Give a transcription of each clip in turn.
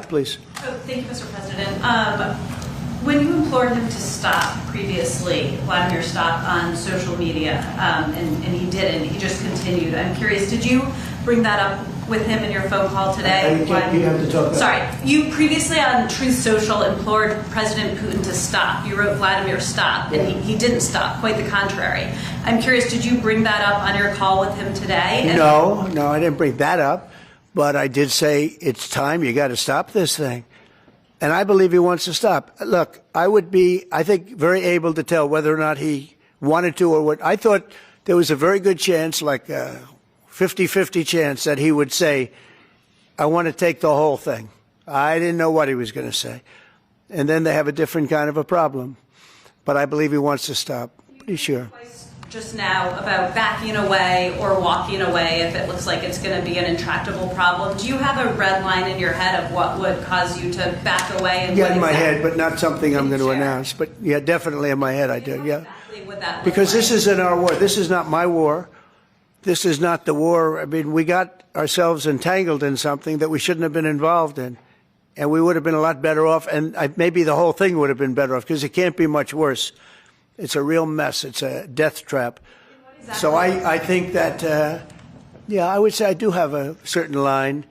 please. Oh, thank you, Mr. President. When you implored him to stop previously, Vladimir stopped on social media, and he didn't. He just continued. I'm curious, did you bring that up with him in your phone call today? You have to talk about. Sorry. You previously on Truth Social implored President Putin to stop. You wrote Vladimir stop, and he didn't stop, quite the contrary. I'm curious, did you bring that up on your call with him today? No, I didn't bring that up, but I did say it's time, you got to stop this thing. And I believe he wants to stop. Look, I would be, I think, very able to tell whether or not he wanted to or what. I thought there was a very good chance, like a 50-50 chance, that he would say, I want to take the whole thing. I didn't know what he was going to say. And then they have a different kind of a problem. But I believe he wants to stop. Pretty sure. Just now about backing away or walking away if it looks like it's going to be an intractable problem. Do you have a red line in your head of what would cause you to back away? And yeah, in my head, but not something I'm going to announce. But yeah, definitely in my head I do, yeah. Exactly would that because like? This isn't our war. This is not my war. This is not the war. I mean, we got ourselves entangled in something that we shouldn't have been involved in. And we would have been a lot better off, and maybe the whole thing would have been better off, because it can't be much worse. It's a real mess. It's a death trap. Exactly. So I think that, yeah, I would say I do have a certain line,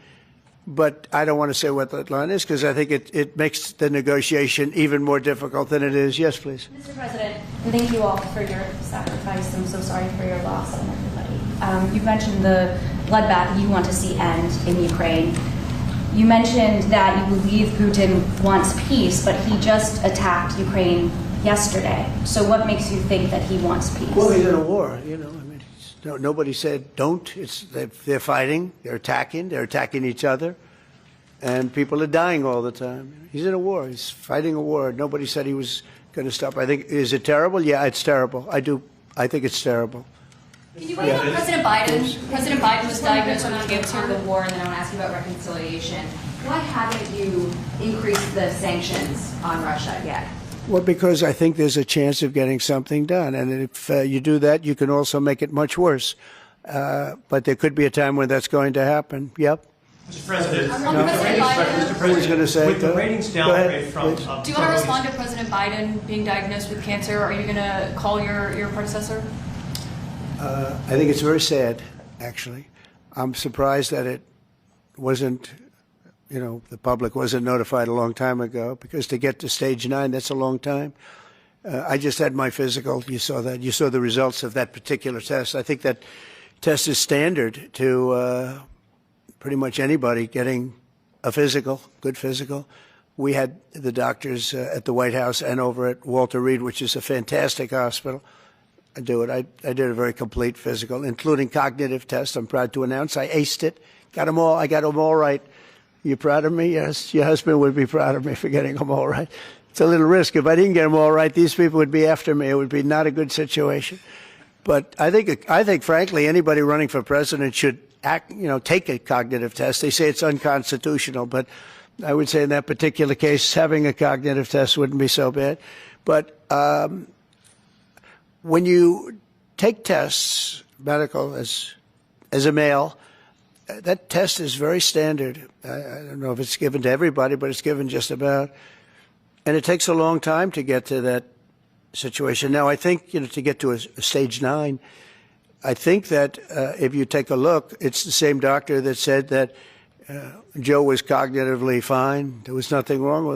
but I don't want to say what that line is, because I think it makes the negotiation even more difficult than it is. Yes, please. Mr. President, thank you all for your sacrifice. I'm so sorry for your loss and everybody. You mentioned the bloodbath you want to see end in Ukraine. You mentioned that you believe Putin wants peace, but he just attacked Ukraine yesterday. So what makes you think that he wants peace? Well, he's in a war, you know. I mean, nobody said don't. They're fighting, they're attacking each other, and people are dying all the time. He's in a war. He's fighting a war. Nobody said he was going to stop. I think, is it terrible? Yeah, it's terrible. I think it's terrible. Can you weigh in on President Biden? President Biden was diagnosed with cancer of the war, and then I want to ask you about reconciliation. Why haven't you increased the sanctions on Russia yet? Well, because I think there's a chance of getting something done. And if you do that, you can also make it much worse. But there could be a time when that's going to happen. Yep. Mr. President, Who's going to say with the ratings downgrade from... Do you want to respond to President Biden being diagnosed with cancer? Are you going to call your predecessor? I think it's very sad, actually. I'm surprised that it wasn't, you know, the public wasn't notified a long time ago, because to get to stage 9, that's a long time. I just had my physical. You saw that. You saw the results of that particular test. I think that test is standard to pretty much anybody getting a physical, good physical. We had the doctors at the White House and over at Walter Reed, which is a fantastic hospital, do it. I did a very complete physical, including cognitive tests. I'm proud to announce I aced it. Got them all. I got them all right. You proud of me? Yes. Your husband would be proud of me for getting them all right. It's a little risk. If I didn't get them all right, these people would be after me. It would be not a good situation. But I think, frankly, anybody running for president should take a cognitive test. They say it's unconstitutional, but I would say in that particular case, having a cognitive test wouldn't be so bad. But when you take tests, medical, as a male, that test is very standard. I don't know if it's given to everybody, but it's given just about. And it takes a long time to get to that situation. Now, I think, to get to a stage 9, I think that if you take a look, it's the same doctor that said that Joe was cognitively fine. There was nothing wrong with him.